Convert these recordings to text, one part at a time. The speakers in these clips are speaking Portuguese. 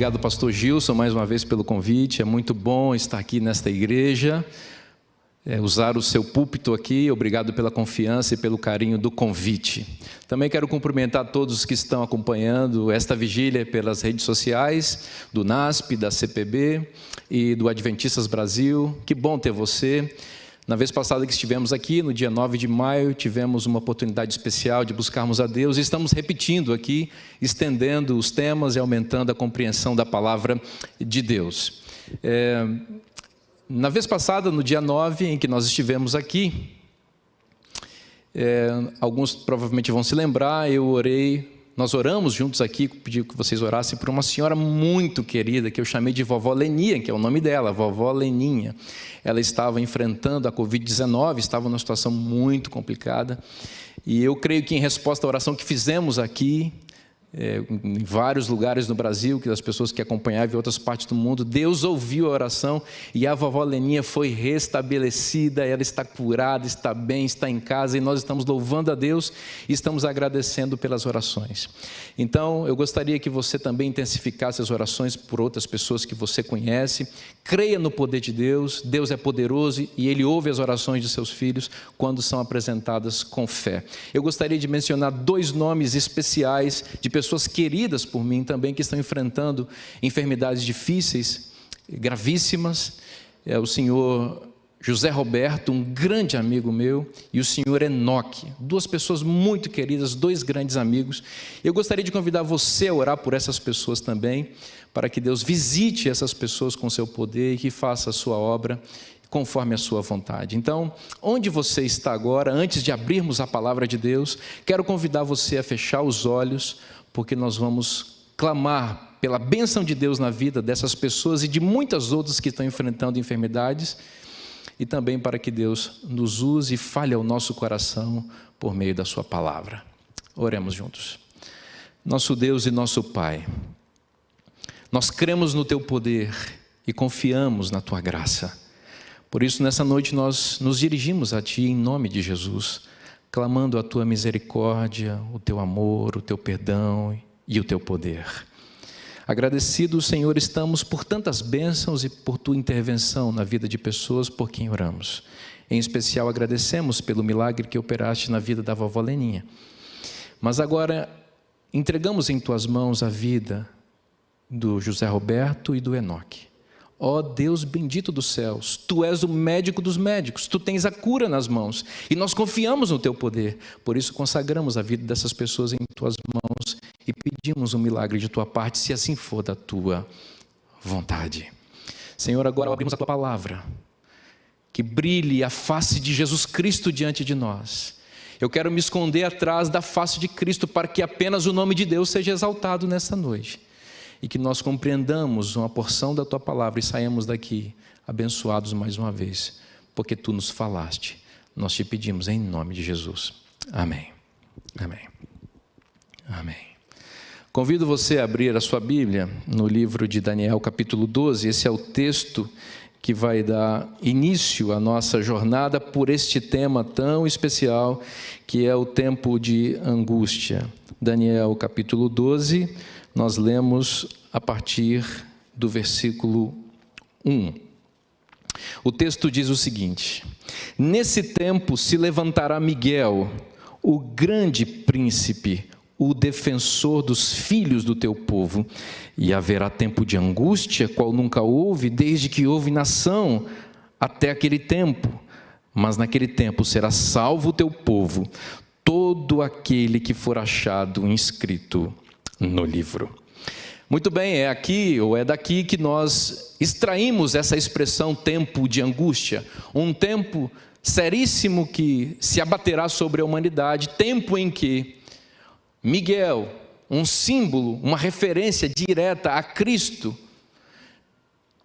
Obrigado, pastor Gilson, mais uma vez pelo convite. É muito bom estar aqui nesta igreja, usar o seu púlpito aqui. Obrigado pela confiança e pelo carinho do convite. Também quero cumprimentar todos que estão acompanhando esta vigília pelas redes sociais, do NASP, da CPB e do Adventistas Brasil. Que bom ter você. Na vez passada que estivemos aqui, no dia 9 de maio, tivemos uma oportunidade especial de buscarmos a Deus e estamos repetindo aqui, estendendo os temas e aumentando a compreensão da palavra de Deus. Na vez passada, no dia 9, em que nós estivemos aqui, alguns provavelmente vão se lembrar, nós oramos juntos aqui, pedi que vocês orassem por uma senhora muito querida, que eu chamei de vovó Leninha, que é o nome dela, vovó Leninha. Ela estava enfrentando a Covid-19, estava numa situação muito complicada, e eu creio que em resposta à oração que fizemos aqui, em vários lugares no Brasil, que as pessoas que acompanhavam em outras partes do mundo, Deus ouviu a oração e a vovó Leninha foi restabelecida, ela está curada, está bem, está em casa, e nós estamos louvando a Deus e estamos agradecendo pelas orações. Então, eu gostaria que você também intensificasse as orações por outras pessoas que você conhece. Creia no poder de Deus, Deus é poderoso e Ele ouve as orações de seus filhos quando são apresentadas com fé. Eu gostaria de mencionar 2 nomes especiais de pessoas queridas por mim também, que estão enfrentando enfermidades difíceis, gravíssimas. É o senhor José Roberto, um grande amigo meu, e o senhor Enoque, 2 pessoas muito queridas, 2 grandes amigos. Eu gostaria de convidar você a orar por essas pessoas também, para que Deus visite essas pessoas com seu poder e que faça a sua obra conforme a sua vontade. Então, onde você está agora, antes de abrirmos a palavra de Deus, quero convidar você a fechar os olhos, porque nós vamos clamar pela bênção de Deus na vida dessas pessoas e de muitas outras que estão enfrentando enfermidades, e também para que Deus nos use e fale ao nosso coração por meio da sua palavra. Oremos juntos. Nosso Deus e nosso Pai, nós cremos no teu poder e confiamos na tua graça. Por isso, nessa noite, nós nos dirigimos a ti em nome de Jesus, clamando a tua misericórdia, o teu amor, o teu perdão e o teu poder. Agradecidos, Senhor, estamos por tantas bênçãos e por tua intervenção na vida de pessoas por quem oramos. Em especial, agradecemos pelo milagre que operaste na vida da vovó Leninha. Mas agora, entregamos em tuas mãos a vida do José Roberto e do Enoque. Ó Deus bendito dos céus, Tu és o médico dos médicos, Tu tens a cura nas mãos, e nós confiamos no Teu poder. Por isso consagramos a vida dessas pessoas em Tuas mãos e pedimos um milagre de Tua parte, se assim for da Tua vontade. Senhor, agora abrimos a Tua palavra, que brilhe a face de Jesus Cristo diante de nós. Eu quero me esconder atrás da face de Cristo, para que apenas o nome de Deus seja exaltado nessa noite. E que nós compreendamos uma porção da Tua palavra e saímos daqui abençoados mais uma vez, porque Tu nos falaste. Nós te pedimos em nome de Jesus. Amém. Amém. Amém. Convido você a abrir a sua Bíblia no livro de Daniel, capítulo 12. Esse é o texto que vai dar início à nossa jornada por este tema tão especial, que é o tempo de angústia. Daniel, capítulo 12, nós lemos a partir do versículo 1. O texto diz o seguinte: nesse tempo se levantará Miguel, o grande príncipe, o defensor dos filhos do teu povo, e haverá tempo de angústia, qual nunca houve, desde que houve nação até aquele tempo. Mas naquele tempo será salvo o teu povo, todo aquele que for achado inscrito no livro. Muito bem, é aqui ou é daqui que nós extraímos essa expressão tempo de angústia, um tempo seríssimo que se abaterá sobre a humanidade, tempo em que Miguel, um símbolo, uma referência direta a Cristo,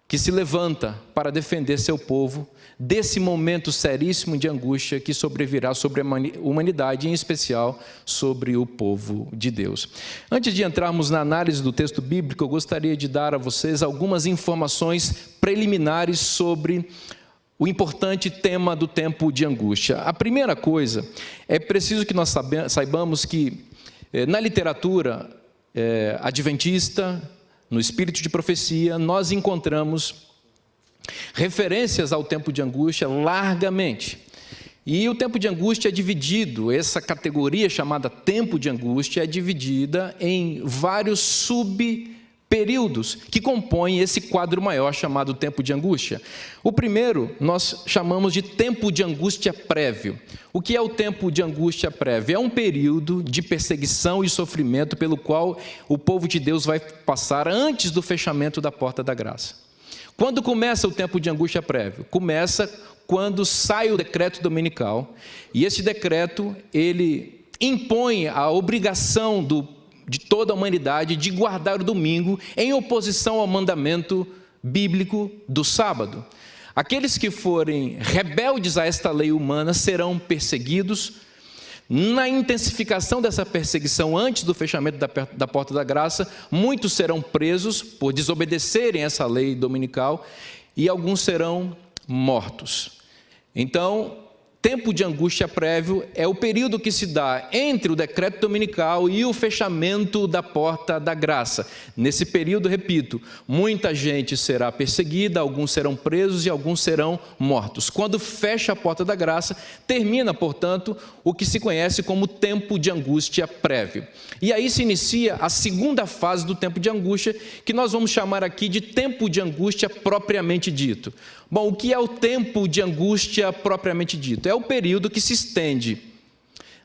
que se levanta para defender seu povo desse momento seríssimo de angústia que sobrevirá sobre a humanidade, em especial sobre o povo de Deus. Antes de entrarmos na análise do texto bíblico, eu gostaria de dar a vocês algumas informações preliminares sobre o importante tema do tempo de angústia. A primeira coisa, é preciso que nós saibamos que na literatura adventista, no espírito de profecia, nós encontramos referências ao tempo de angústia largamente. E o tempo de angústia é dividido, essa categoria chamada tempo de angústia é dividida em vários subperíodos que compõem esse quadro maior chamado tempo de angústia. O primeiro nós chamamos de tempo de angústia prévio. O que é o tempo de angústia prévio? É um período de perseguição e sofrimento pelo qual o povo de Deus vai passar antes do fechamento da porta da graça. Quando começa o tempo de angústia prévio? Começa quando sai o decreto dominical, e esse decreto, ele impõe a obrigação de toda a humanidade de guardar o domingo em oposição ao mandamento bíblico do sábado. Aqueles que forem rebeldes a esta lei humana serão perseguidos. Na intensificação dessa perseguição antes do fechamento da porta da graça, muitos serão presos por desobedecerem essa lei dominical e alguns serão mortos. Então, tempo de angústia prévio é o período que se dá entre o decreto dominical e o fechamento da porta da graça. Nesse período, repito, muita gente será perseguida, alguns serão presos e alguns serão mortos. Quando fecha a porta da graça, termina, portanto, o que se conhece como tempo de angústia prévio. E aí se inicia a segunda fase do tempo de angústia, que nós vamos chamar aqui de tempo de angústia propriamente dito. Bom, o que é o tempo de angústia propriamente dito? É o período que se estende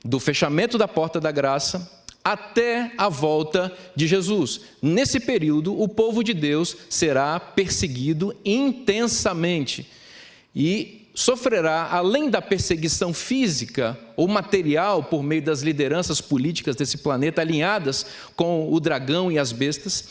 do fechamento da porta da graça até a volta de Jesus. Nesse período, o povo de Deus será perseguido intensamente e sofrerá, além da perseguição física ou material por meio das lideranças políticas desse planeta alinhadas com o dragão e as bestas,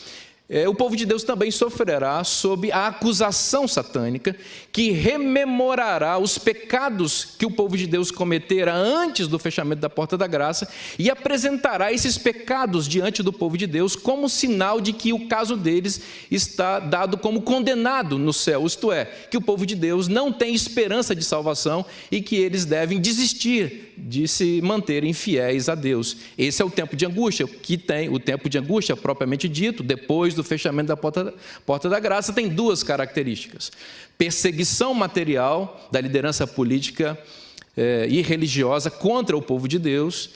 o povo de Deus também sofrerá sob a acusação satânica que rememorará os pecados que o povo de Deus cometera antes do fechamento da porta da graça e apresentará esses pecados diante do povo de Deus como sinal de que o caso deles está dado como condenado no céu, isto é, que o povo de Deus não tem esperança de salvação e que eles devem desistir de se manterem fiéis a Deus. Esse é o tempo de angústia, que tem o tempo de angústia propriamente dito, depois do fechamento da porta da graça, tem duas características: perseguição material da liderança política e religiosa contra o povo de Deus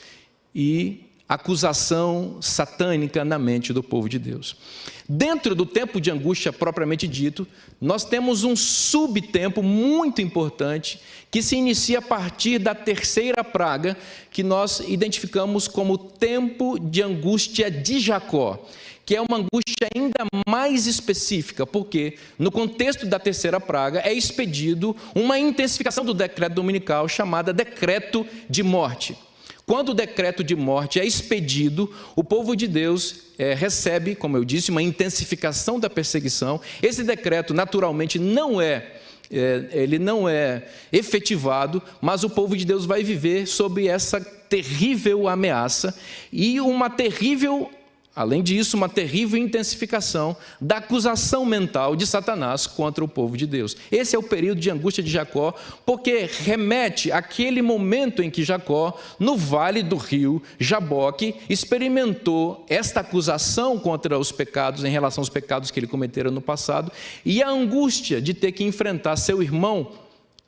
e acusação satânica na mente do povo de Deus. Dentro do tempo de angústia propriamente dito, nós temos um subtempo muito importante que se inicia a partir da terceira praga, que nós identificamos como tempo de angústia de Jacó, que é uma angústia ainda mais específica, porque no contexto da terceira praga é expedido uma intensificação do decreto dominical chamada decreto de morte. Quando o decreto de morte é expedido, o povo de Deus recebe, como eu disse, uma intensificação da perseguição. Esse decreto, naturalmente, ele não é efetivado, mas o povo de Deus vai viver sob essa terrível ameaça e além disso, uma terrível intensificação da acusação mental de Satanás contra o povo de Deus. Esse é o período de angústia de Jacó, porque remete àquele momento em que Jacó, no vale do rio Jaboque, experimentou esta acusação contra os pecados, em relação aos pecados que ele cometera no passado, e a angústia de ter que enfrentar seu irmão,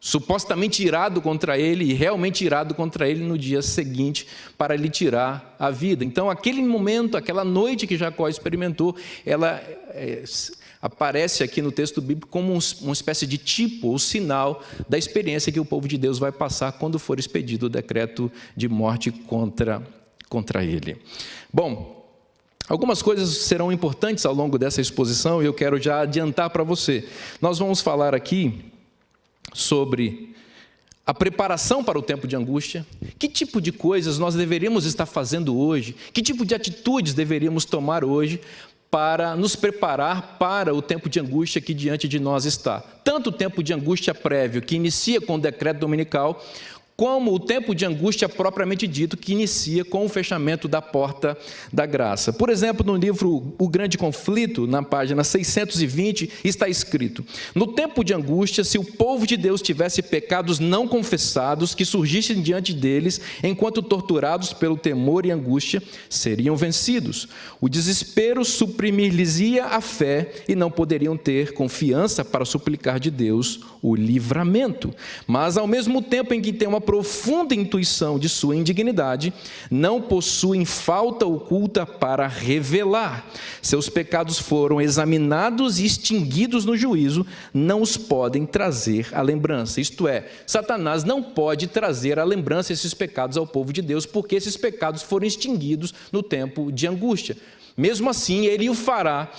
supostamente irado contra ele e realmente irado contra ele no dia seguinte para lhe tirar a vida. Então, aquele momento, aquela noite que Jacó experimentou, ela aparece aqui no texto bíblico como uma espécie de tipo ou sinal da experiência que o povo de Deus vai passar quando for expedido o decreto de morte contra ele. Bom, algumas coisas serão importantes ao longo dessa exposição e eu quero já adiantar para você. Nós vamos falar aqui sobre a preparação para o tempo de angústia, que tipo de coisas nós deveríamos estar fazendo hoje, que tipo de atitudes deveríamos tomar hoje para nos preparar para o tempo de angústia que diante de nós está. Tanto o tempo de angústia prévio, que inicia com o decreto dominical, como o tempo de angústia propriamente dito, que inicia com o fechamento da porta da graça. Por exemplo, no livro O Grande Conflito, na página 620, está escrito: no tempo de angústia, se o povo de Deus tivesse pecados não confessados que surgissem diante deles, enquanto torturados pelo temor e angústia, seriam vencidos. O desespero suprimir-lhes-ia a fé e não poderiam ter confiança para suplicar de Deus o livramento. Mas, ao mesmo tempo em que têm uma profunda intuição de sua indignidade, não possuem falta oculta para revelar. Seus pecados foram examinados e extinguidos no juízo, não os podem trazer à lembrança. Isto é, Satanás não pode trazer à lembrança esses pecados ao povo de Deus, porque esses pecados foram extinguidos no tempo de angústia. Mesmo assim, ele o fará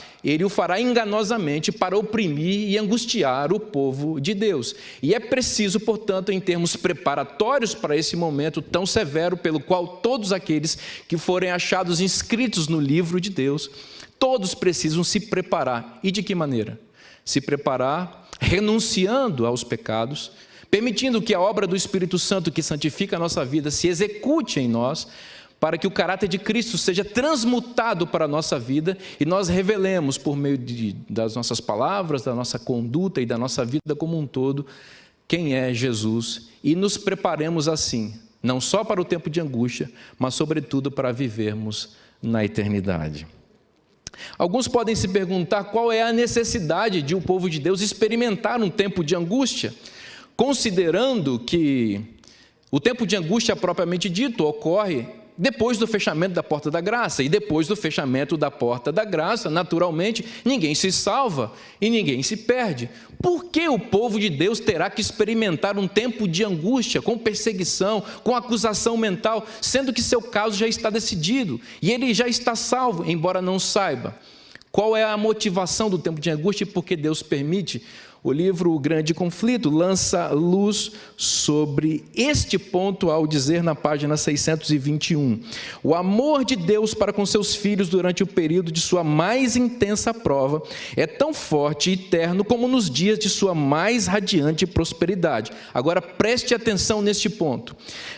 enganosamente para oprimir e angustiar o povo de Deus. E é preciso, portanto, em termos preparatórios para esse momento tão severo, pelo qual todos aqueles que forem achados inscritos no livro de Deus, todos precisam se preparar. E de que maneira? Se preparar renunciando aos pecados, permitindo que a obra do Espírito Santo que santifica a nossa vida se execute em nós, para que o caráter de Cristo seja transmutado para a nossa vida e nós revelemos por meio das nossas palavras, da nossa conduta e da nossa vida como um todo, quem é Jesus, e nos preparemos assim, não só para o tempo de angústia, mas sobretudo para vivermos na eternidade. Alguns podem se perguntar qual é a necessidade de o povo de Deus experimentar um tempo de angústia, considerando que o tempo de angústia propriamente dito ocorre depois do fechamento da porta da graça. E depois do fechamento da porta da graça, naturalmente, ninguém se salva e ninguém se perde. Por que o povo de Deus terá que experimentar um tempo de angústia, com perseguição, com acusação mental, sendo que seu caso já está decidido e ele já está salvo, embora não saiba? Qual é a motivação do tempo de angústia e por que Deus permite? O livro O Grande Conflito lança luz sobre este ponto ao dizer na página 621: o amor de Deus para com seus filhos durante o período de sua mais intensa prova é tão forte e eterno como nos dias de sua mais radiante prosperidade. Agora preste atenção neste ponto.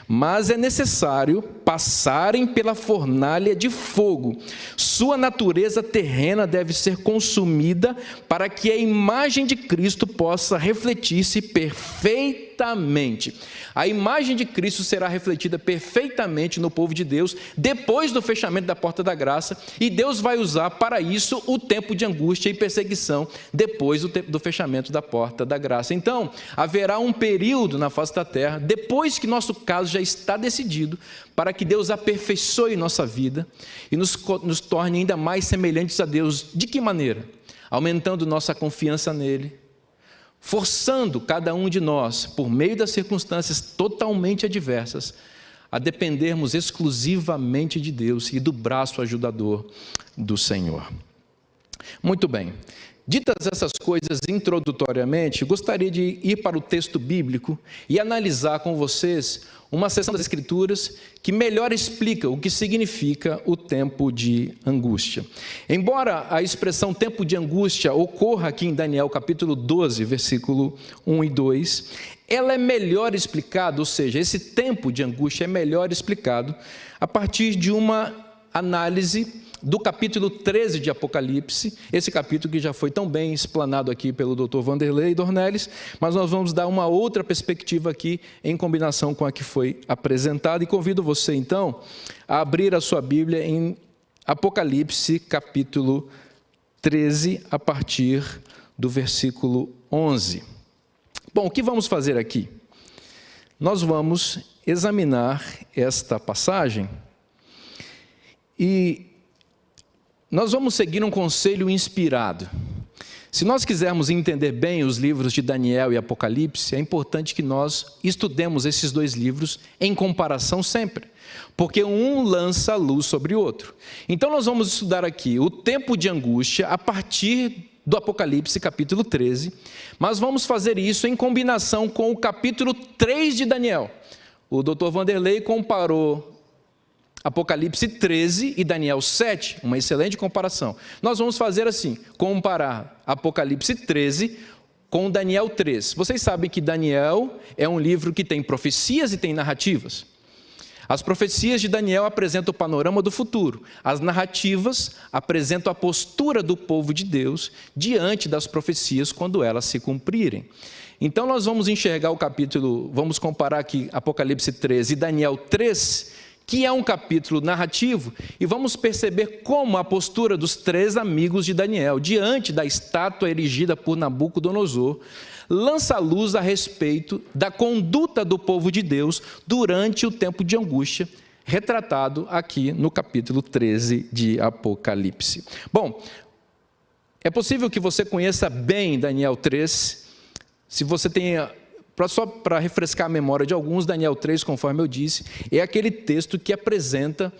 Mas é necessário passarem pela fornalha de fogo. Sua natureza terrena deve ser consumida para que a imagem de Cristo possa refletir-se perfeitamente. A imagem de Cristo será refletida perfeitamente no povo de Deus depois do fechamento da porta da graça, e Deus vai usar para isso o tempo de angústia e perseguição depois do fechamento da porta da graça. Então, haverá um período na face da terra, depois que nosso caso já está decidido, para que Deus aperfeiçoe nossa vida e nos torne ainda mais semelhantes a Deus. De que maneira? Aumentando nossa confiança nele, forçando cada um de nós, por meio das circunstâncias totalmente adversas, a dependermos exclusivamente de Deus e do braço ajudador do Senhor. Muito bem. Ditas essas coisas introdutoriamente, gostaria de ir para o texto bíblico e analisar com vocês uma seção das Escrituras que melhor explica o que significa o tempo de angústia. Embora a expressão tempo de angústia ocorra aqui em Daniel capítulo 12, versículo 1 e 2, ela é melhor explicada, ou seja, esse tempo de angústia é melhor explicado a partir de uma análise do capítulo 13 de Apocalipse, esse capítulo que já foi tão bem explanado aqui pelo Dr. Vanderlei Dornelles, mas nós vamos dar uma outra perspectiva aqui em combinação com a que foi apresentada, e convido você então a abrir a sua Bíblia em Apocalipse capítulo 13, a partir do versículo 11. Bom, o que vamos fazer aqui? Nós vamos examinar esta passagem e nós vamos seguir um conselho inspirado. Se nós quisermos entender bem os livros de Daniel e Apocalipse, é importante que nós estudemos esses dois livros em comparação sempre, porque um lança luz sobre o outro. Então nós vamos estudar aqui o tempo de angústia a partir do Apocalipse capítulo 13, mas vamos fazer isso em combinação com o capítulo 3 de Daniel. O Dr. Vanderlei comparou Apocalipse 13 e Daniel 7, uma excelente comparação. Nós vamos fazer assim, comparar Apocalipse 13, com Daniel 3. Vocês sabem que Daniel é um livro que tem profecias e tem narrativas. As profecias de Daniel apresentam o panorama do futuro. As narrativas apresentam a postura do povo de Deus diante das profecias quando elas se cumprirem. Então nós vamos enxergar o capítulo, vamos comparar aqui Apocalipse 13 e Daniel 3, que é um capítulo narrativo, e vamos perceber como a postura dos 3 amigos de Daniel, diante da estátua erigida por Nabucodonosor, lança luz a respeito da conduta do povo de Deus durante o tempo de angústia, retratado aqui no capítulo 13 de Apocalipse. Bom, é possível que você conheça bem Daniel 3, se você tenha... Só para refrescar a memória de alguns, Daniel 3, conforme eu disse, é aquele texto que apresenta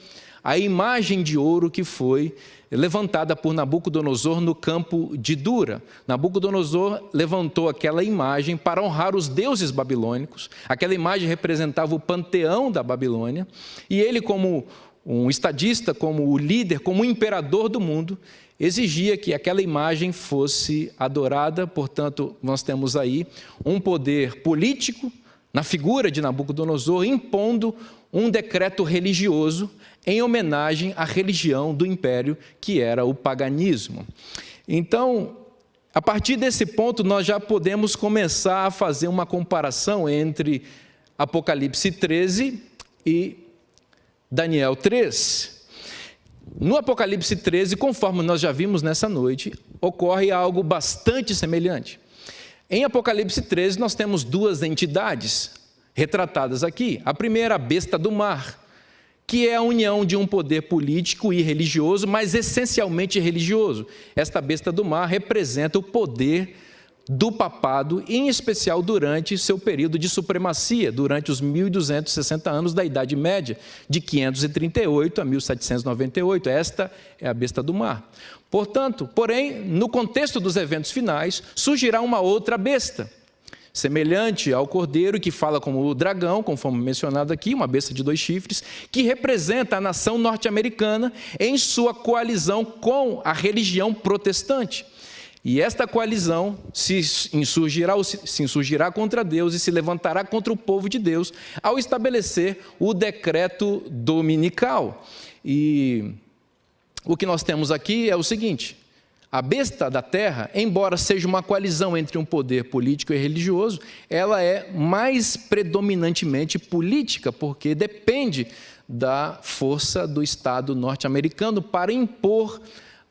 a imagem de ouro que foi levantada por Nabucodonosor no campo de Dura. Nabucodonosor levantou aquela imagem para honrar os deuses babilônicos. Aquela imagem representava o panteão da Babilônia. E ele, como um estadista, como o líder, como o imperador do mundo, exigia que aquela imagem fosse adorada. Portanto, nós temos aí um poder político na figura de Nabucodonosor, impondo um decreto religioso em homenagem à religião do império, que era o paganismo. Então, a partir desse ponto, nós já podemos começar a fazer uma comparação entre Apocalipse 13 e Daniel 3. No Apocalipse 13, conforme nós já vimos nessa noite, ocorre algo bastante semelhante. Em Apocalipse 13, nós temos 2 entidades retratadas aqui. A primeira, a besta do mar, que é a união de um poder político e religioso, mas essencialmente religioso. Esta besta do mar representa o poder do papado, em especial durante seu período de supremacia, durante os 1260 anos da Idade Média, de 538 a 1798. Esta é a besta do mar. Portanto, porém, no contexto dos eventos finais, surgirá uma outra besta, semelhante ao cordeiro, que fala como o dragão, conforme mencionado aqui, uma besta de 2 chifres, que representa a nação norte-americana em sua coalizão com a religião protestante. E esta coalizão se insurgirá contra Deus e se levantará contra o povo de Deus ao estabelecer o decreto dominical. E o que nós temos aqui é o seguinte: a besta da terra, embora seja uma coalizão entre um poder político e religioso, ela é mais predominantemente política, porque depende da força do Estado norte-americano para impor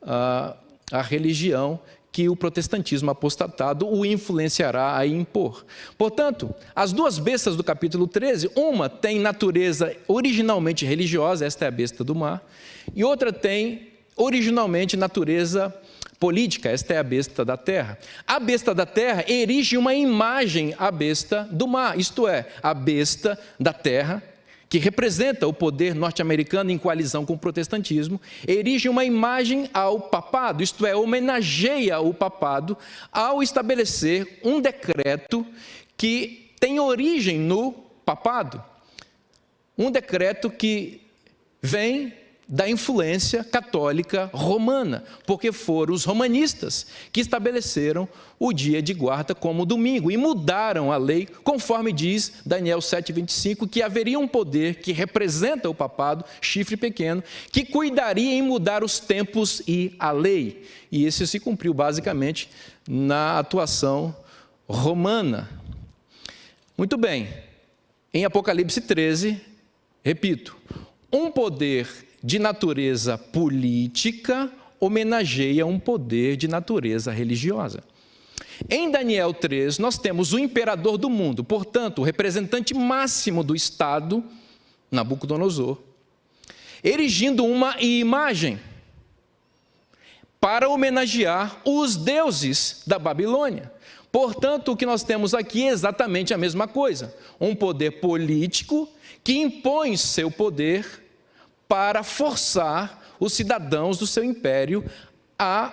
a religião que o protestantismo apostatado o influenciará a impor. Portanto, as 2 bestas do capítulo 13, uma tem natureza originalmente religiosa, esta é a besta do mar, e outra tem originalmente natureza política, esta é a besta da terra. A besta da terra erige uma imagem à besta do mar, isto é, a besta da terra, que representa o poder norte-americano em coalizão com o protestantismo, erige uma imagem ao papado, isto é, homenageia o papado ao estabelecer um decreto que tem origem no papado. Um decreto que vem da influência católica romana, porque foram os romanistas que estabeleceram o dia de guarda como domingo e mudaram a lei, conforme diz Daniel 7,25, que haveria um poder que representa o papado, chifre pequeno, que cuidaria em mudar os tempos e a lei. E isso se cumpriu basicamente na atuação romana. Muito bem, em Apocalipse 13, repito, um poder de natureza política homenageia um poder de natureza religiosa. Em Daniel 3, nós temos o imperador do mundo, portanto, o representante máximo do Estado, Nabucodonosor, erigindo uma imagem para homenagear os deuses da Babilônia. Portanto, o que nós temos aqui é exatamente a mesma coisa. Um poder político que impõe seu poder para forçar os cidadãos do seu império a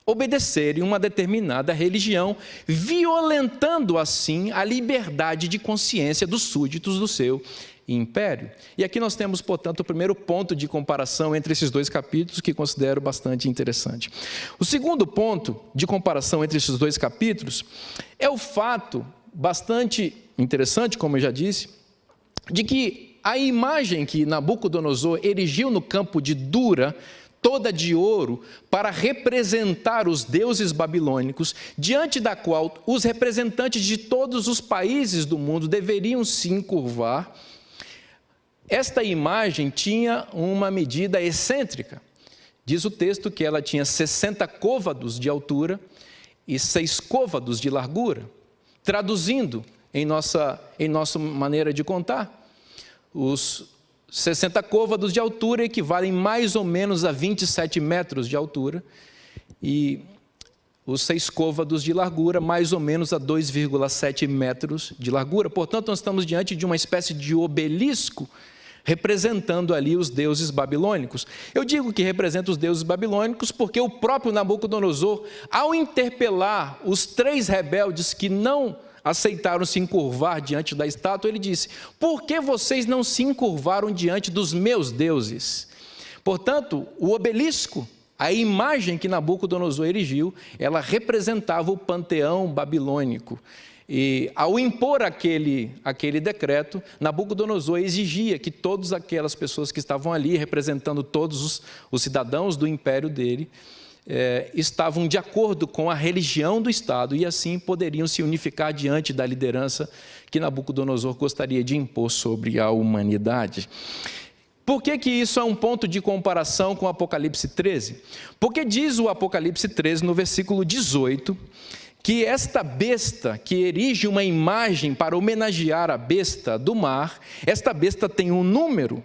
obedecerem uma determinada religião, violentando assim a liberdade de consciência dos súditos do seu império. E aqui nós temos, portanto, o primeiro ponto de comparação entre esses dois capítulos, que considero bastante interessante. O segundo ponto de comparação entre esses dois capítulos é o fato bastante interessante, como eu já disse, de que a imagem que Nabucodonosor erigiu no campo de Dura, toda de ouro, para representar os deuses babilônicos, diante da qual os representantes de todos os países do mundo deveriam se encurvar, esta imagem tinha uma medida excêntrica. Diz o texto que ela tinha 60 côvados de altura e 6 côvados de largura. Traduzindo em nossa maneira de contar, os 60 côvados de altura equivalem mais ou menos a 27 metros de altura e os 6 côvados de largura mais ou menos a 2,7 metros de largura. Portanto, nós estamos diante de uma espécie de obelisco representando ali os deuses babilônicos. Eu digo que representa os deuses babilônicos porque o próprio Nabucodonosor, ao interpelar os 3 rebeldes que não aceitaram se encurvar diante da estátua, ele disse: por que vocês não se encurvaram diante dos meus deuses? Portanto, o obelisco, a imagem que Nabucodonosor erigiu, ela representava o panteão babilônico. E ao impor aquele decreto, Nabucodonosor exigia que todas aquelas pessoas que estavam ali, representando todos os cidadãos do império dele, estavam de acordo com a religião do Estado e assim poderiam se unificar diante da liderança que Nabucodonosor gostaria de impor sobre a humanidade. Por que isso é um ponto de comparação com o Apocalipse 13? Porque diz o Apocalipse 13, no versículo 18, que esta besta que erige uma imagem para homenagear a besta do mar, esta besta tem um número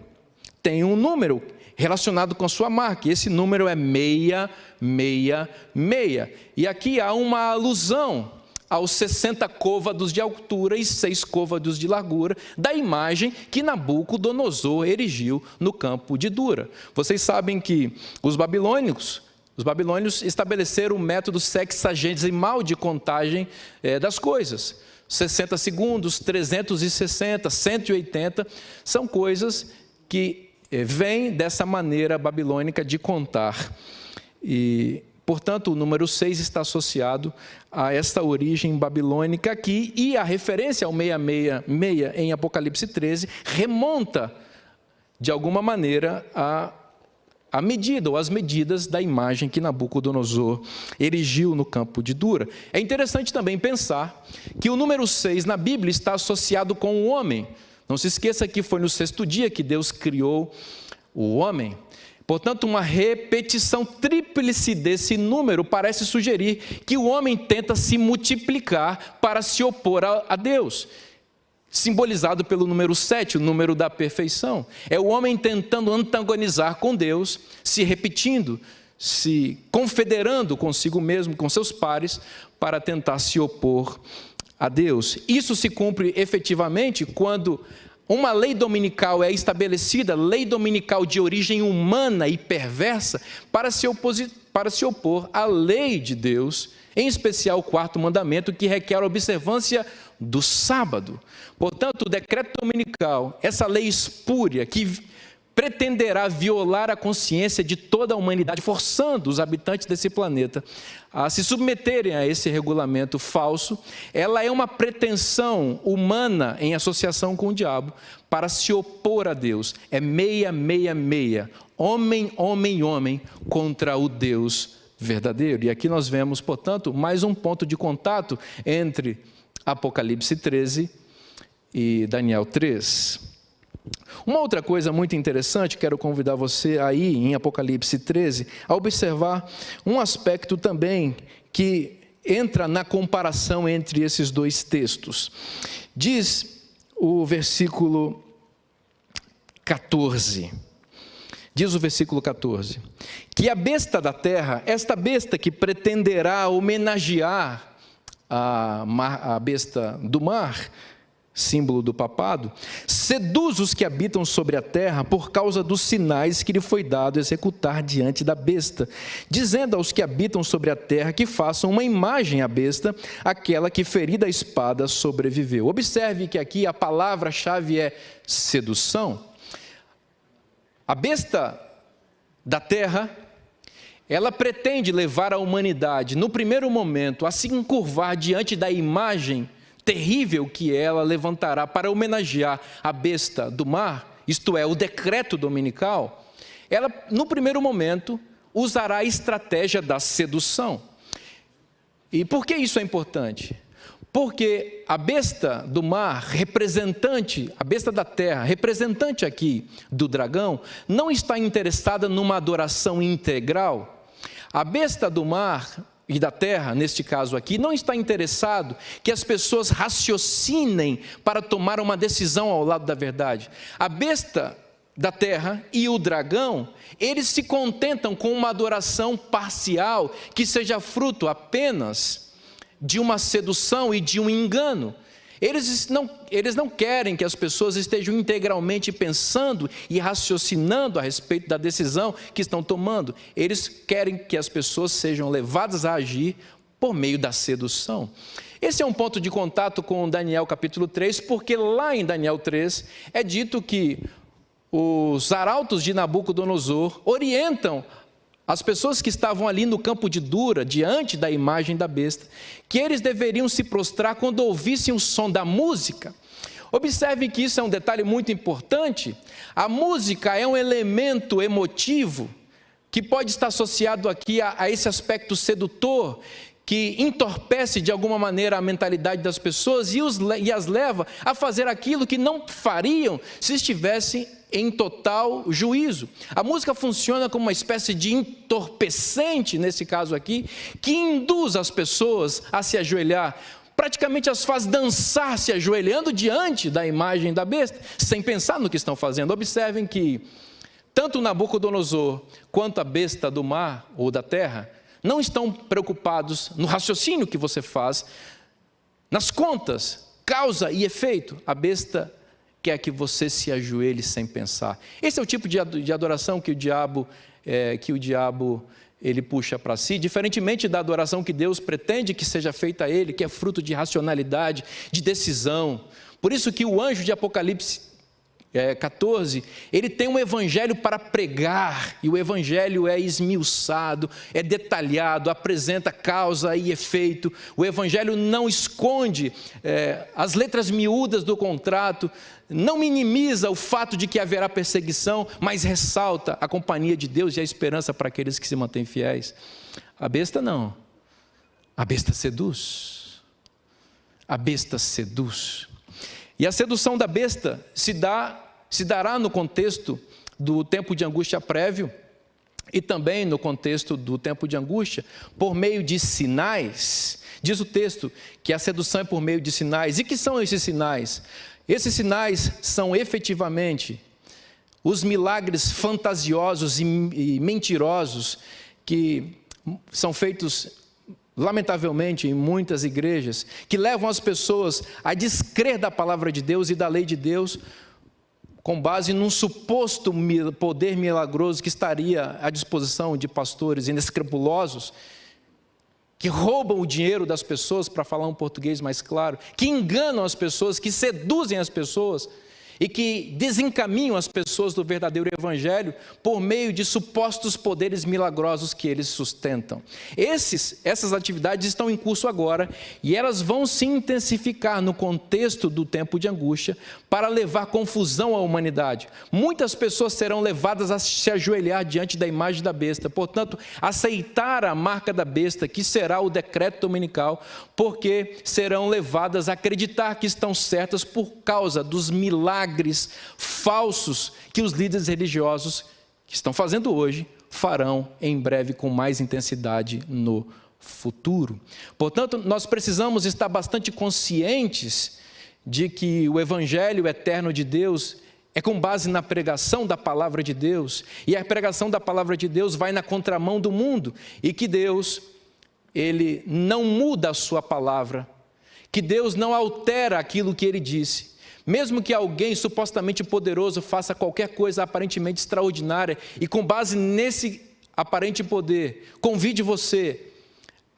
relacionado com a sua marca, e esse número é 666. E aqui há uma alusão aos 60 côvados de altura e 6 côvados de largura da imagem que Nabucodonosor erigiu no campo de Dura. Vocês sabem que os babilônios estabeleceram o método sexagesimal de contagem das coisas. 60 segundos, 360, 180, são coisas que vêm dessa maneira babilônica de contar. E, portanto, o número 6 está associado a esta origem babilônica aqui, e a referência ao 666 em Apocalipse 13 remonta, de alguma maneira, a medida ou as medidas da imagem que Nabucodonosor erigiu no campo de Dura. É interessante também pensar que o número 6 na Bíblia está associado com o homem. Não se esqueça que foi no 6º dia que Deus criou o homem. Portanto, uma repetição tríplice desse número parece sugerir que o homem tenta se multiplicar para se opor a Deus, simbolizado pelo número 7, o número da perfeição. É o homem tentando antagonizar com Deus, se repetindo, se confederando consigo mesmo, com seus pares, para tentar se opor a Deus. Isso se cumpre efetivamente quando uma lei dominical é estabelecida, lei dominical de origem humana e perversa, para se opor à lei de Deus, em especial o 4º mandamento, que requer a observância do sábado. Portanto, o decreto dominical, essa lei espúria que pretenderá violar a consciência de toda a humanidade, forçando os habitantes desse planeta a se submeterem a esse regulamento falso, ela é uma pretensão humana em associação com o diabo para se opor a Deus. É 666, homem, homem, homem, contra o Deus verdadeiro. E aqui nós vemos, portanto, mais um ponto de contato entre Apocalipse 13 e Daniel 3. Uma outra coisa muito interessante, quero convidar você aí em Apocalipse 13, a observar um aspecto também que entra na comparação entre esses dois textos. Diz o versículo 14, que a besta da terra, esta besta que pretenderá homenagear a besta do mar, símbolo do papado, seduz os que habitam sobre a terra por causa dos sinais que lhe foi dado executar diante da besta, dizendo aos que habitam sobre a terra que façam uma imagem à besta, aquela que ferida a espada sobreviveu. Observe que aqui a palavra-chave é sedução. A besta da terra, ela pretende levar a humanidade, no primeiro momento, a se encurvar diante da imagem terrível que ela levantará para homenagear a besta do mar, isto é, o decreto dominical. Ela, no primeiro momento, usará a estratégia da sedução. E por que isso é importante? Porque a besta do mar, representante, a besta da terra, representante aqui do dragão, não está interessada numa adoração integral. A besta do mar e da terra, neste caso aqui, não está interessado que as pessoas raciocinem para tomar uma decisão ao lado da verdade. A besta da terra e o dragão, eles se contentam com uma adoração parcial, que seja fruto apenas de uma sedução e de um engano. Eles não querem que as pessoas estejam integralmente pensando e raciocinando a respeito da decisão que estão tomando. Eles querem que as pessoas sejam levadas a agir por meio da sedução. Esse é um ponto de contato com Daniel capítulo 3, porque lá em Daniel 3 é dito que os arautos de Nabucodonosor orientam as pessoas que estavam ali no campo de Dura, diante da imagem da besta, que eles deveriam se prostrar quando ouvissem o som da música. Observe que isso é um detalhe muito importante. A música é um elemento emotivo que pode estar associado aqui a esse aspecto sedutor, que entorpece de alguma maneira a mentalidade das pessoas e as leva a fazer aquilo que não fariam se estivessem em total juízo. A música funciona como uma espécie de entorpecente, nesse caso aqui, que induz as pessoas a se ajoelhar, praticamente as faz dançar se ajoelhando diante da imagem da besta, sem pensar no que estão fazendo. Observem que tanto Nabucodonosor quanto a besta do mar ou da terra não estão preocupados no raciocínio que você faz, nas contas, causa e efeito. A besta quer que você se ajoelhe sem pensar. Esse é o tipo de adoração que o diabo ele puxa para si, diferentemente da adoração que Deus pretende que seja feita a ele, que é fruto de racionalidade, de decisão. Por isso que o anjo de Apocalipse 14, ele tem um evangelho para pregar, e o evangelho é esmiuçado, é detalhado, apresenta causa e efeito. O evangelho não esconde as letras miúdas do contrato, não minimiza o fato de que haverá perseguição, mas ressalta a companhia de Deus e a esperança para aqueles que se mantêm fiéis. A besta não, a besta seduz, a besta seduz. E a sedução da besta se dará no contexto do tempo de angústia prévio e também no contexto do tempo de angústia, por meio de sinais. Diz o texto que a sedução é por meio de sinais. E que são esses sinais? Esses sinais são efetivamente os milagres fantasiosos e mentirosos que são feitos lamentavelmente, em muitas igrejas, que levam as pessoas a descrer da palavra de Deus e da lei de Deus, com base num suposto poder milagroso que estaria à disposição de pastores inescrupulosos, que roubam o dinheiro das pessoas, para falar um português mais claro, que enganam as pessoas, que seduzem as pessoas, e que desencaminham as pessoas do verdadeiro evangelho por meio de supostos poderes milagrosos que eles sustentam. Essas atividades estão em curso agora e elas vão se intensificar no contexto do tempo de angústia para levar confusão à humanidade. Muitas pessoas serão levadas a se ajoelhar diante da imagem da besta, portanto, aceitar a marca da besta, que será o decreto dominical, porque serão levadas a acreditar que estão certas por causa dos milagres falsos que os líderes religiosos que estão fazendo hoje farão em breve com mais intensidade no futuro. Portanto, nós precisamos estar bastante conscientes de que o evangelho eterno de Deus é com base na pregação da palavra de Deus, e a pregação da palavra de Deus vai na contramão do mundo, e que Deus, Ele não muda a sua palavra, que Deus não altera aquilo que Ele disse. Mesmo que alguém supostamente poderoso faça qualquer coisa aparentemente extraordinária e com base nesse aparente poder, convide você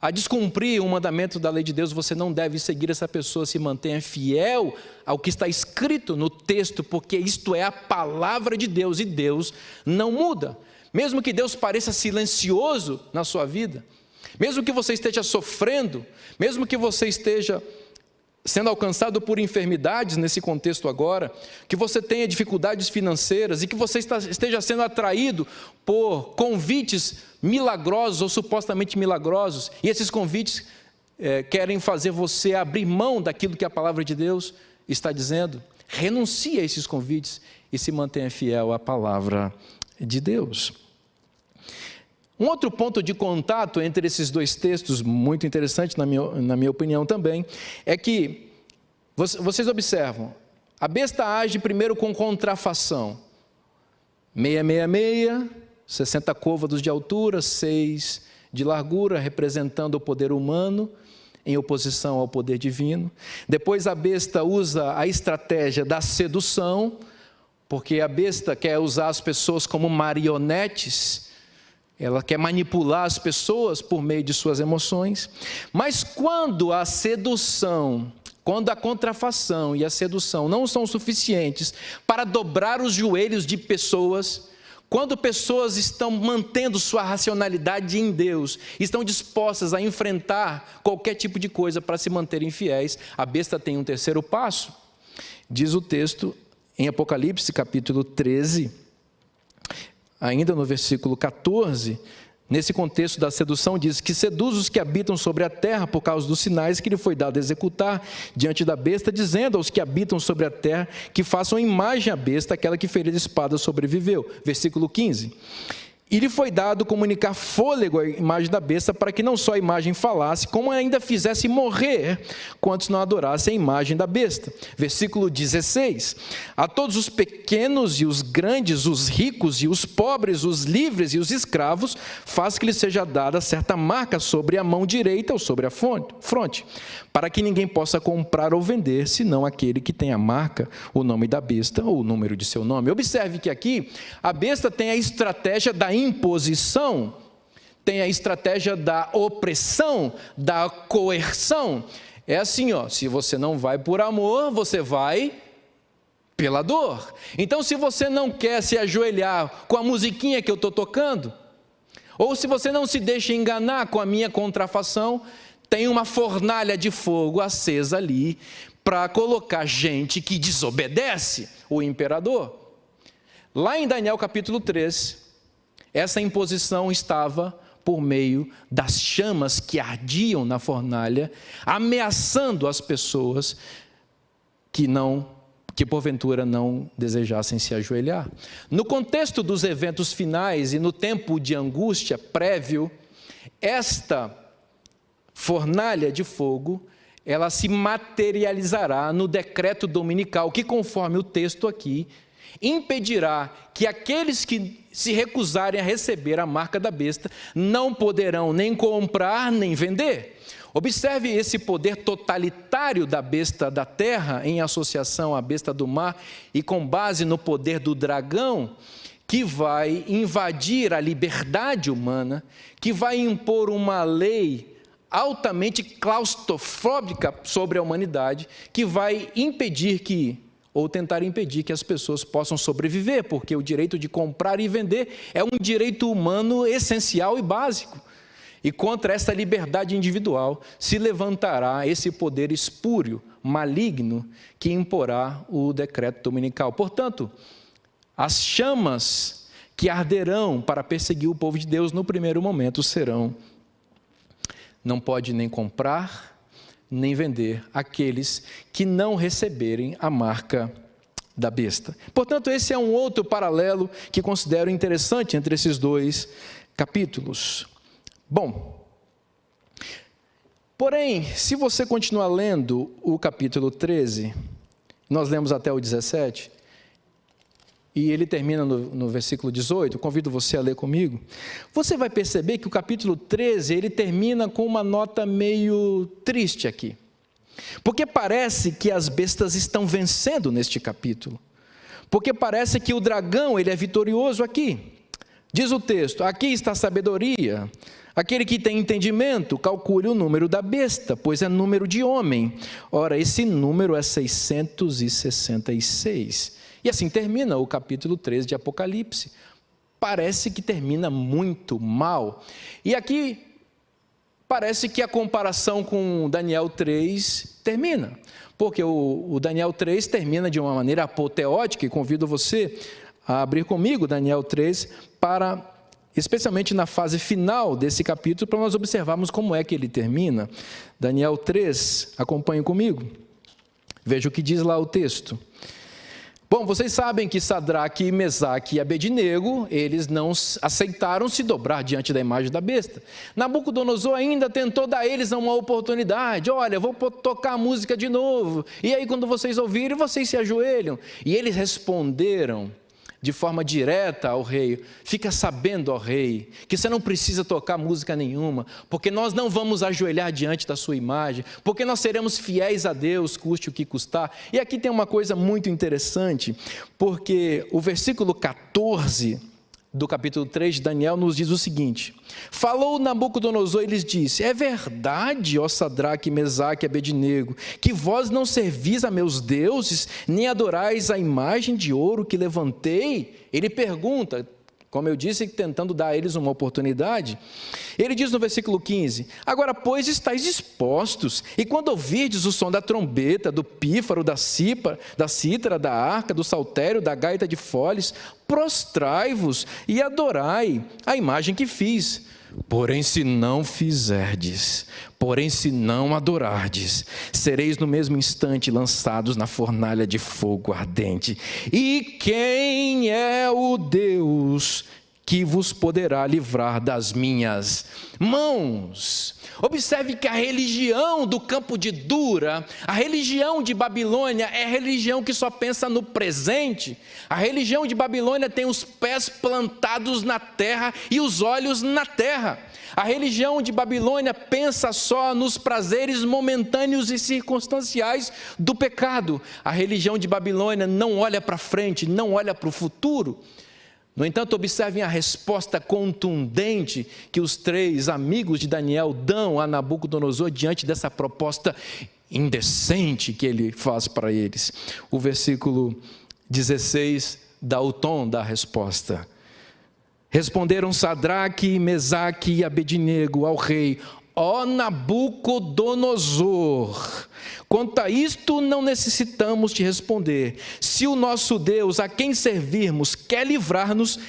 a descumprir um mandamento da lei de Deus, você não deve seguir essa pessoa, se mantenha fiel ao que está escrito no texto, porque isto é a palavra de Deus e Deus não muda. Mesmo que Deus pareça silencioso na sua vida, mesmo que você esteja sofrendo, mesmo que você esteja sendo alcançado por enfermidades nesse contexto agora, que você tenha dificuldades financeiras e que você esteja sendo atraído por convites milagrosos ou supostamente milagrosos, e esses convites querem fazer você abrir mão daquilo que a palavra de Deus está dizendo, renuncie a esses convites e se mantenha fiel à palavra de Deus. Um outro ponto de contato entre esses dois textos, muito interessante na minha opinião também, é que, vocês observam, a besta age primeiro com contrafação, 666, 60 côvados de altura, 6 de largura, representando o poder humano, em oposição ao poder divino. Depois a besta usa a estratégia da sedução, porque a besta quer usar as pessoas como marionetes, ela quer manipular as pessoas por meio de suas emoções. Mas quando a sedução, quando a contrafação e a sedução não são suficientes para dobrar os joelhos de pessoas, quando pessoas estão mantendo sua racionalidade em Deus, estão dispostas a enfrentar qualquer tipo de coisa para se manterem fiéis, a besta tem um terceiro passo. Diz o texto em Apocalipse capítulo 13, ainda no versículo 14, nesse contexto da sedução, diz que seduz os que habitam sobre a terra por causa dos sinais que lhe foi dado executar diante da besta, dizendo aos que habitam sobre a terra que façam imagem à besta, aquela que ferida espada sobreviveu. Versículo 15. E lhe foi dado comunicar fôlego à imagem da besta, para que não só a imagem falasse, como ainda fizesse morrer quantos não adorassem a imagem da besta. Versículo 16. A todos os pequenos e os grandes, os ricos e os pobres, os livres e os escravos, faz que lhes seja dada certa marca sobre a mão direita ou sobre a fronte, para que ninguém possa comprar ou vender, senão aquele que tem a marca, o nome da besta ou o número de seu nome. Observe que aqui a besta tem a estratégia da imposição, tem a estratégia da opressão, da coerção. É assim, se você não vai por amor, você vai pela dor. Então, se você não quer se ajoelhar com a musiquinha que eu estou tocando, ou se você não se deixa enganar com a minha contrafação, tem uma fornalha de fogo acesa ali para colocar gente que desobedece o imperador. Lá em Daniel capítulo 3, essa imposição estava por meio das chamas que ardiam na fornalha, ameaçando as pessoas que porventura não desejassem se ajoelhar. No contexto dos eventos finais e no tempo de angústia prévio, esta fornalha de fogo, ela se materializará no decreto dominical, que, conforme o texto aqui, impedirá que aqueles que se recusarem a receber a marca da besta não poderão nem comprar nem vender. Observe esse poder totalitário da besta da terra em associação à besta do mar e com base no poder do dragão, que vai invadir a liberdade humana, que vai impor uma lei altamente claustrofóbica sobre a humanidade, que vai impedir ou tentar impedir que as pessoas possam sobreviver, porque o direito de comprar e vender é um direito humano essencial e básico. E contra essa liberdade individual se levantará esse poder espúrio, maligno, que imporá o decreto dominical. Portanto, as chamas que arderão para perseguir o povo de Deus no primeiro momento serão: não pode nem comprar, nem vender aqueles que não receberem a marca da besta. Portanto, esse é um outro paralelo que considero interessante entre esses dois capítulos. Bom, porém, se você continuar lendo o capítulo 13, nós lemos até o 17, e ele termina no versículo 18, convido você a ler comigo, você vai perceber que o capítulo 13, ele termina com uma nota meio triste aqui. Porque parece que as bestas estão vencendo neste capítulo. Porque parece que o dragão, ele é vitorioso aqui. Diz o texto: aqui está a sabedoria. Aquele que tem entendimento, calcule o número da besta, pois é número de homem. Ora, esse número é 666. E assim termina o capítulo 13 de Apocalipse. Parece que termina muito mal. E aqui parece que a comparação com Daniel 3 termina. Porque o Daniel 3 termina de uma maneira apoteótica, e convido você a abrir comigo Daniel 3 para, especialmente na fase final desse capítulo, para nós observarmos como é que ele termina. Daniel 3, acompanhe comigo. Veja o que diz lá o texto. Bom, vocês sabem que Sadraque, Mesaque e Abednego, eles não aceitaram se dobrar diante da imagem da besta. Nabucodonosor ainda tentou dar a eles uma oportunidade. Olha, eu vou tocar a música de novo. E aí quando vocês ouvirem, vocês se ajoelham. E eles responderam de forma direta ao rei: fica sabendo, ó rei, que você não precisa tocar música nenhuma, porque nós não vamos ajoelhar diante da sua imagem, porque nós seremos fiéis a Deus, custe o que custar. E aqui tem uma coisa muito interessante, porque o versículo 14 do capítulo 3 de Daniel nos diz o seguinte: falou Nabucodonosor e lhes disse: é verdade, ó Sadraque, Mesaque e Abednego, que vós não servis a meus deuses, nem adorais a imagem de ouro que levantei? Ele pergunta, como eu disse, tentando dar a eles uma oportunidade. Ele diz no versículo 15: agora, pois, estáis dispostos, e quando ouvirdes o som da trombeta, do pífaro, da cítara, da harpa, do saltério, da gaita de foles, prostrai-vos e adorai a imagem que fiz. Porém, se não fizerdes, porém, se não adorardes, sereis no mesmo instante lançados na fornalha de fogo ardente. E quem é o Deus que vos poderá livrar das minhas mãos? Observe que a religião do campo de Dura, a religião de Babilônia, é a religião que só pensa no presente. A religião de Babilônia tem os pés plantados na terra e os olhos na terra. A religião de Babilônia pensa só nos prazeres momentâneos e circunstanciais do pecado. A religião de Babilônia não olha para frente, não olha para o futuro. No entanto, observem a resposta contundente que os três amigos de Daniel dão a Nabucodonosor diante dessa proposta indecente que ele faz para eles. O versículo 16 dá o tom da resposta. Responderam Sadraque, Mesaque e Abednego ao rei: ó Nabucodonosor, quanto a isto não necessitamos te responder. Se o nosso Deus, a quem servirmos, quer livrar-nos,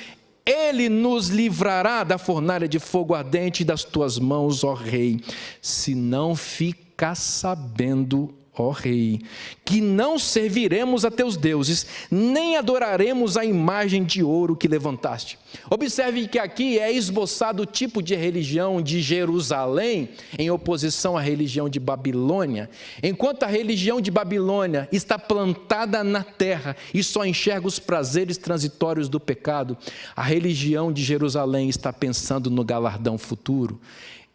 Ele nos livrará da fornalha de fogo ardente das tuas mãos, ó rei. Se não ficar sabendo, ó rei, que não serviremos a teus deuses, nem adoraremos a imagem de ouro que levantaste. Observe que aqui é esboçado o tipo de religião de Jerusalém em oposição à religião de Babilônia. Enquanto a religião de Babilônia está plantada na terra e só enxerga os prazeres transitórios do pecado, a religião de Jerusalém está pensando no galardão futuro.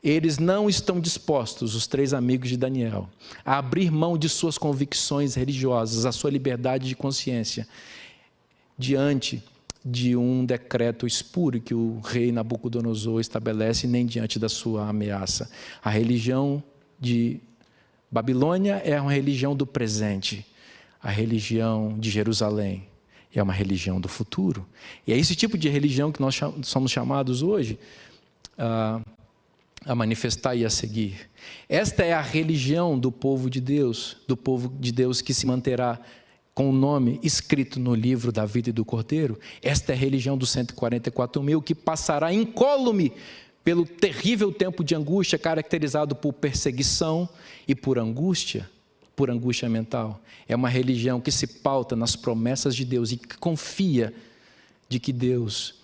Eles não estão dispostos, os três amigos de Daniel, a abrir mão de suas convicções religiosas, a sua liberdade de consciência, diante de um decreto espúrio que o rei Nabucodonosor estabelece, nem diante da sua ameaça. A religião de Babilônia é uma religião do presente, a religião de Jerusalém é uma religião do futuro. E é esse tipo de religião que nós somos chamados hoje a manifestar e a seguir. Esta é a religião do povo de Deus que se manterá com o nome escrito no livro da vida e do Cordeiro. Esta é a religião dos 144.000 que passará incólume pelo terrível tempo de angústia caracterizado por perseguição e por angústia mental. É uma religião que se pauta nas promessas de Deus e que confia de que Deus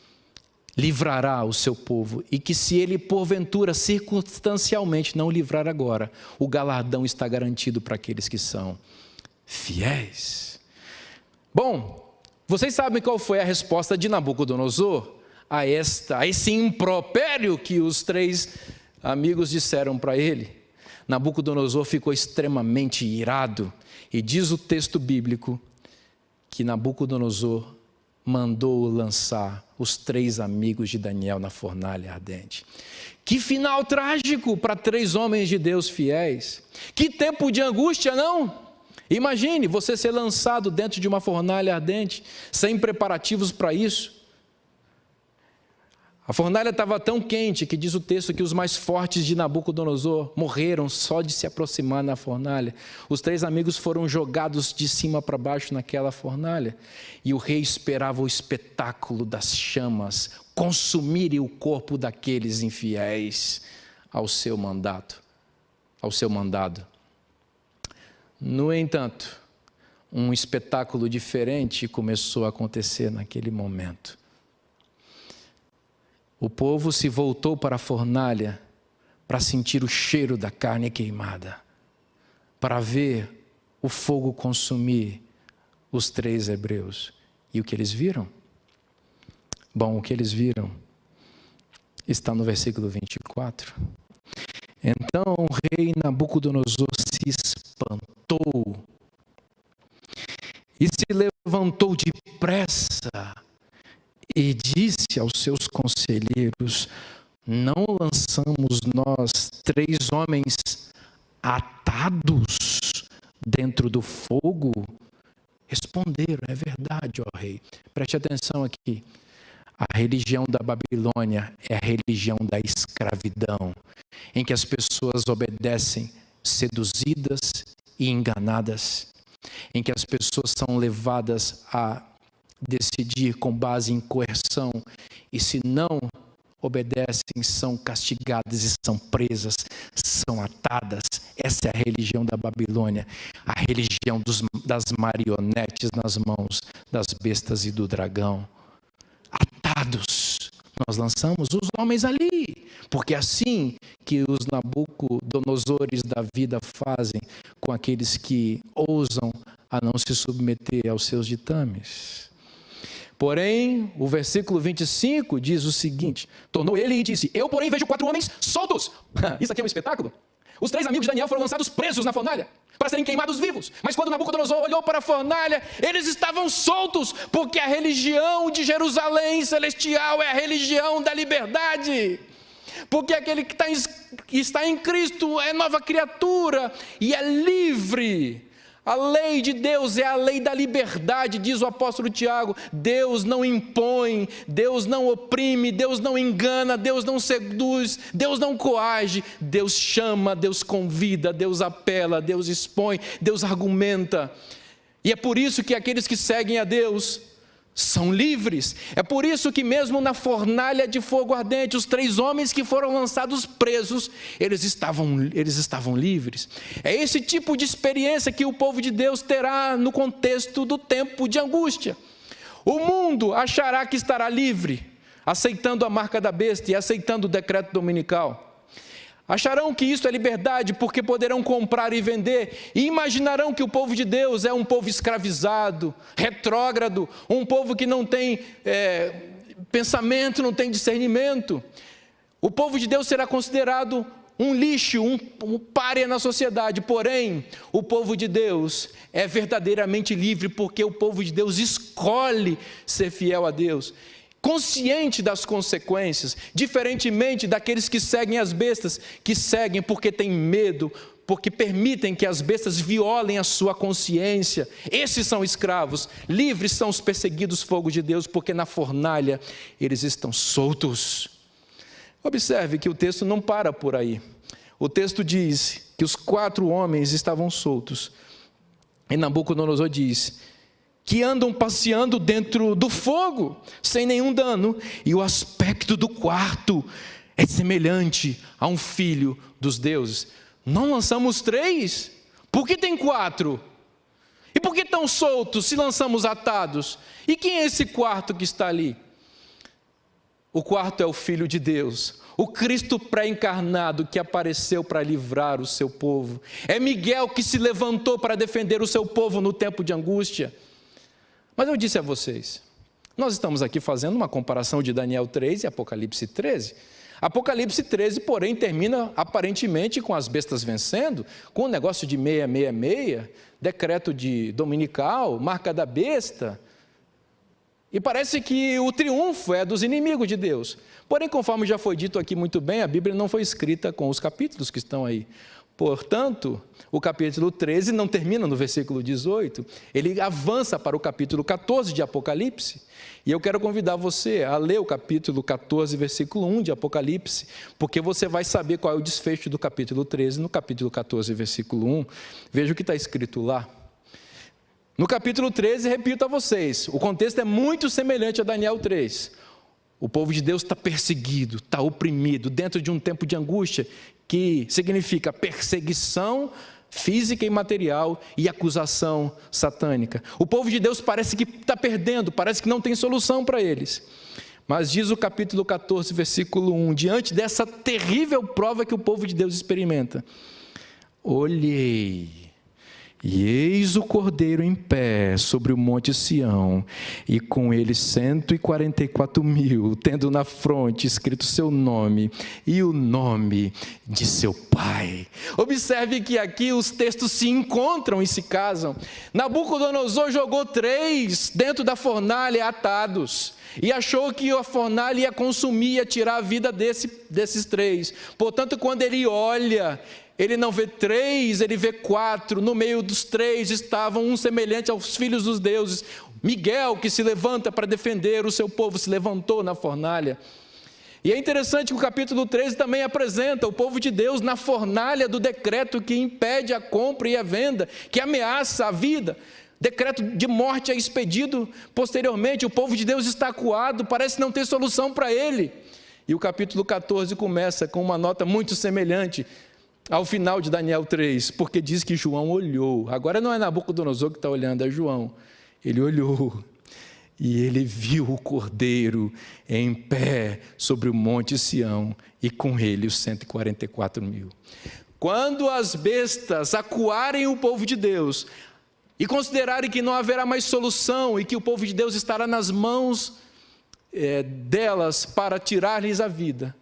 livrará o seu povo, e que se ele porventura circunstancialmente não livrar agora, o galardão está garantido para aqueles que são fiéis. Bom, vocês sabem qual foi a resposta de Nabucodonosor a esse impropério que os três amigos disseram para ele? Nabucodonosor ficou extremamente irado, e diz o texto bíblico que Nabucodonosor mandou lançar os 3 amigos de Daniel na fornalha ardente. Que final trágico para 3 homens de Deus fiéis. Que tempo de angústia, não? Imagine você ser lançado dentro de uma fornalha ardente, sem preparativos para isso. A fornalha estava tão quente que diz o texto que os mais fortes de Nabucodonosor morreram só de se aproximar da fornalha. Os 3 amigos foram jogados de cima para baixo naquela fornalha. E o rei esperava o espetáculo das chamas consumirem o corpo daqueles infiéis ao seu mandado. No entanto, um espetáculo diferente começou a acontecer naquele momento. O povo se voltou para a fornalha para sentir o cheiro da carne queimada, para ver o fogo consumir os 3 hebreus. E o que eles viram? Bom, o que eles viram está no versículo 24. Então o rei Nabucodonosor se espantou e se levantou depressa e disse aos seus conselheiros: não lançamos nós 3 homens atados dentro do fogo? Responderam: é verdade, ó rei. Preste atenção aqui. A religião da Babilônia é a religião da escravidão, em que as pessoas obedecem seduzidas e enganadas, em que as pessoas são levadas a decidir com base em coerção, e se não obedecem, são castigadas e são presas, são atadas. Essa é a religião da Babilônia, a religião das marionetes nas mãos das bestas e do dragão. Atados, nós lançamos os homens ali, porque é assim que os Nabucodonosores da vida fazem com aqueles que ousam a não se submeter aos seus ditames. Porém, o versículo 25 diz o seguinte: tornou ele e disse: eu, porém, vejo 4 homens soltos. Isso aqui é um espetáculo? Os 3 amigos de Daniel foram lançados presos na fornalha, para serem queimados vivos. Mas quando Nabucodonosor olhou para a fornalha, eles estavam soltos, porque a religião de Jerusalém celestial é a religião da liberdade. Porque aquele que está em Cristo é nova criatura e é livre. A lei de Deus é a lei da liberdade, diz o apóstolo Tiago. Deus não impõe, Deus não oprime, Deus não engana, Deus não seduz, Deus não coage. Deus chama, Deus convida, Deus apela, Deus expõe, Deus argumenta. E é por isso que aqueles que seguem a Deus são livres. É por isso que mesmo na fornalha de fogo ardente, os 3 homens que foram lançados presos, eles estavam livres. É esse tipo de experiência que o povo de Deus terá no contexto do tempo de angústia. O mundo achará que estará livre, aceitando a marca da besta e aceitando o decreto dominical. Acharão que isso é liberdade porque poderão comprar e vender, e imaginarão que o povo de Deus é um povo escravizado, retrógrado, um povo que não tem pensamento, não tem discernimento. O povo de Deus será considerado um lixo, um pária na sociedade. Porém, o povo de Deus é verdadeiramente livre, porque o povo de Deus escolhe ser fiel a Deus, consciente das consequências, diferentemente daqueles que seguem as bestas, que seguem porque têm medo, porque permitem que as bestas violem a sua consciência. Esses são escravos. Livres são os perseguidos fogo de Deus, porque na fornalha eles estão soltos. Observe que o texto não para por aí. O texto diz que os 4 homens estavam soltos. E Nabucodonosor diz que andam passeando dentro do fogo, sem nenhum dano, e o aspecto do quarto é semelhante a um filho dos deuses. Não lançamos 3? Por que tem 4? E por que estão soltos se lançamos atados? E quem é esse quarto que está ali? O quarto é o Filho de Deus, o Cristo pré-encarnado que apareceu para livrar o seu povo. É Miguel que se levantou para defender o seu povo no tempo de angústia. Mas eu disse a vocês, nós estamos aqui fazendo uma comparação de Daniel 3 e Apocalipse 13. Apocalipse 13, porém, termina aparentemente com as bestas vencendo, com o negócio de 666, decreto de dominical, marca da besta. E parece que o triunfo é dos inimigos de Deus. Porém, conforme já foi dito aqui muito bem, a Bíblia não foi escrita com os capítulos que estão aí. Portanto, o capítulo 13 não termina no versículo 18, ele avança para o capítulo 14 de Apocalipse. E eu quero convidar você a ler o capítulo 14, versículo 1 de Apocalipse, porque você vai saber qual é o desfecho do capítulo 13 no capítulo 14, versículo 1. Veja o que está escrito lá. No capítulo 13, repito a vocês, o contexto é muito semelhante a Daniel 3. O povo de Deus está perseguido, está oprimido, dentro de um tempo de angústia, que significa perseguição física e material e acusação satânica. O povo de Deus parece que está perdendo, parece que não tem solução para eles. Mas diz o capítulo 14, versículo 1, diante dessa terrível prova que o povo de Deus experimenta: olhei, e eis o Cordeiro em pé sobre o monte Sião, e com ele 144.000, tendo na fronte escrito seu nome e o nome de seu Pai. Observe que aqui os textos se encontram e se casam. Nabucodonosor jogou 3 dentro da fornalha atados, e achou que a fornalha ia consumir, ia tirar a vida desses 3. Portanto, quando ele olha, ele não vê 3, ele vê 4. No meio dos 3 estavam um semelhante aos filhos dos deuses. Miguel, que se levanta para defender o seu povo, se levantou na fornalha. E é interessante que o capítulo 13 também apresenta o povo de Deus na fornalha do decreto que impede a compra e a venda, que ameaça a vida. Decreto de morte é expedido posteriormente. O povo de Deus está acuado, parece não ter solução para ele. E o capítulo 14 começa com uma nota muito semelhante ao final de Daniel 3, porque diz que João olhou. Agora não é Nabucodonosor que está olhando, é João. Ele olhou e ele viu o Cordeiro em pé sobre o monte Sião, e com ele os 144.000. Quando as bestas acuarem o povo de Deus e considerarem que não haverá mais solução e que o povo de Deus estará nas mãos delas para tirar-lhes a vida,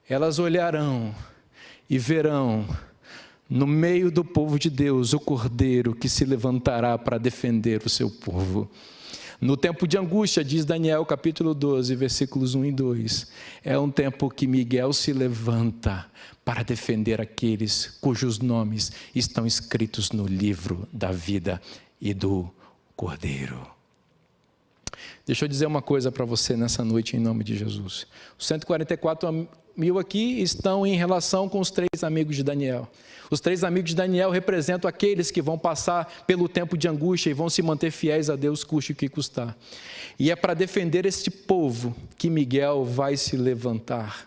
elas olharão e verão no meio do povo de Deus o Cordeiro que se levantará para defender o seu povo. No tempo de angústia, diz Daniel capítulo 12, versículos 1 e 2, é um tempo que Miguel se levanta para defender aqueles cujos nomes estão escritos no livro da vida e do Cordeiro. Deixa eu dizer uma coisa para você nessa noite, em nome de Jesus. Os 144.000 aqui estão em relação com os 3 amigos de Daniel. Os 3 amigos de Daniel representam aqueles que vão passar pelo tempo de angústia e vão se manter fiéis a Deus, custe o que custar. E é para defender este povo que Miguel vai se levantar.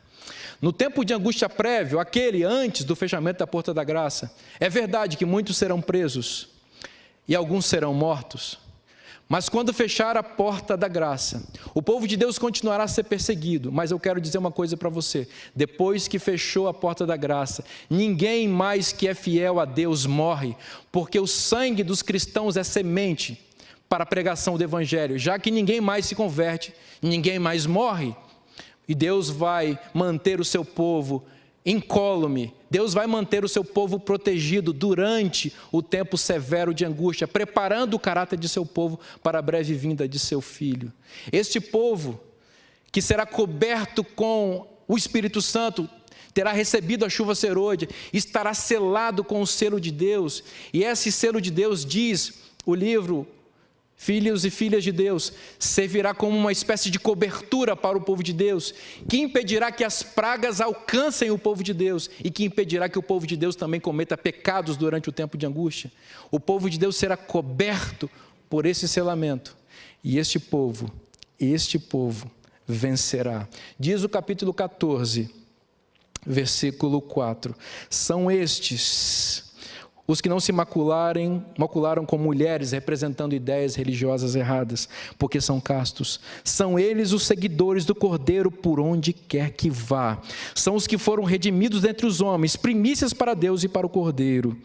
No tempo de angústia prévio, aquele antes do fechamento da porta da graça, é verdade que muitos serão presos e alguns serão mortos. Mas quando fechar a porta da graça, o povo de Deus continuará a ser perseguido. Mas eu quero dizer uma coisa para você: depois que fechou a porta da graça, ninguém mais que é fiel a Deus morre, porque o sangue dos cristãos é semente para a pregação do Evangelho. Já que ninguém mais se converte, ninguém mais morre, e Deus vai manter o seu povo incólume. Deus vai manter o seu povo protegido durante o tempo severo de angústia, preparando o caráter de seu povo para a breve vinda de seu Filho. Este povo, que será coberto com o Espírito Santo, terá recebido a chuva serôdia, estará selado com o selo de Deus, e esse selo de Deus, diz o livro Filhos e Filhas de Deus, servirá como uma espécie de cobertura para o povo de Deus, que impedirá que as pragas alcancem o povo de Deus e que impedirá que o povo de Deus também cometa pecados durante o tempo de angústia. O povo de Deus será coberto por esse selamento, e este povo vencerá. Diz o capítulo 14, versículo 4, são estes os que não se macularam com mulheres representando ideias religiosas erradas, porque são castos. São eles os seguidores do Cordeiro por onde quer que vá. São os que foram redimidos dentre os homens, primícias para Deus e para o Cordeiro.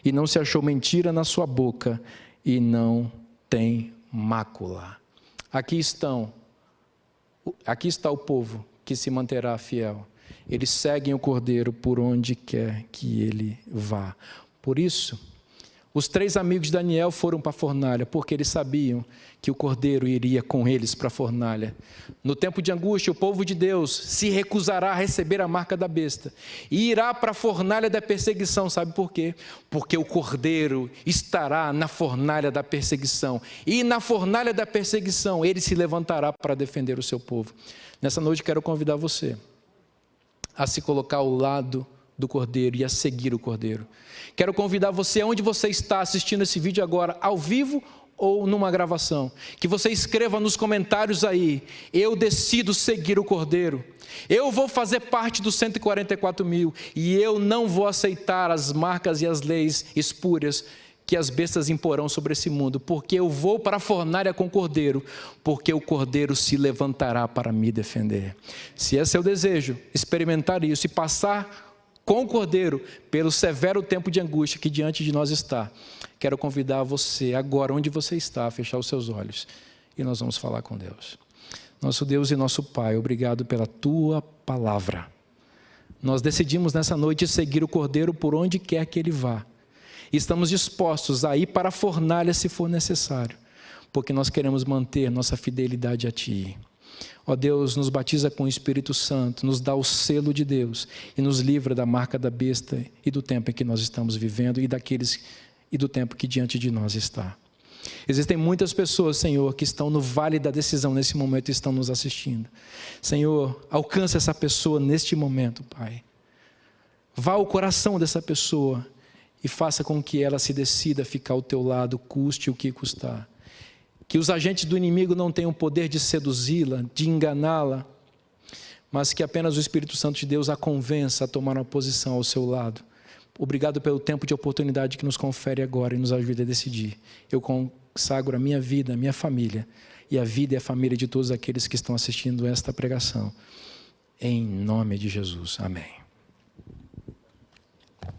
E não se achou mentira na sua boca, e não tem mácula. Aqui está o povo que se manterá fiel. Eles seguem o Cordeiro por onde quer que ele vá. Por isso, os 3 amigos de Daniel foram para a fornalha, porque eles sabiam que o Cordeiro iria com eles para a fornalha. No tempo de angústia, o povo de Deus se recusará a receber a marca da besta e irá para a fornalha da perseguição. Sabe por quê? Porque o Cordeiro estará na fornalha da perseguição. E na fornalha da perseguição, ele se levantará para defender o seu povo. Nessa noite, quero convidar você a se colocar ao lado do Cordeiro e a seguir o Cordeiro. Quero convidar você, onde você está assistindo esse vídeo agora, ao vivo ou numa gravação, que você escreva nos comentários aí: eu decido seguir o Cordeiro, eu vou fazer parte dos 144 mil e eu não vou aceitar as marcas e as leis espúrias que as bestas imporão sobre esse mundo, porque eu vou para a fornalha com o Cordeiro, porque o Cordeiro se levantará para me defender. Se é seu desejo experimentar isso e passar com o Cordeiro pelo severo tempo de angústia que diante de nós está, quero convidar você agora, onde você está, a fechar os seus olhos e nós vamos falar com Deus. Nosso Deus e nosso Pai, obrigado pela Tua palavra. Nós decidimos nessa noite seguir o Cordeiro por onde quer que Ele vá. Estamos dispostos a ir para a fornalha se for necessário, porque nós queremos manter nossa fidelidade a Ti. Ó Deus, nos batiza com o Espírito Santo, nos dá o selo de Deus e nos livra da marca da besta e do tempo em que nós estamos vivendo e do tempo que diante de nós está. Existem muitas pessoas, Senhor, que estão no vale da decisão nesse momento e estão nos assistindo. Senhor, alcança essa pessoa neste momento, Pai. Vá ao coração dessa pessoa e faça com que ela se decida a ficar ao teu lado, custe o que custar. Que os agentes do inimigo não tenham o poder de seduzi-la, de enganá-la, mas que apenas o Espírito Santo de Deus a convença a tomar uma posição ao seu lado. Obrigado pelo tempo de oportunidade que nos confere agora e nos ajude a decidir. Eu consagro a minha vida, a minha família, e a vida e a família de todos aqueles que estão assistindo esta pregação. Em nome de Jesus. Amém.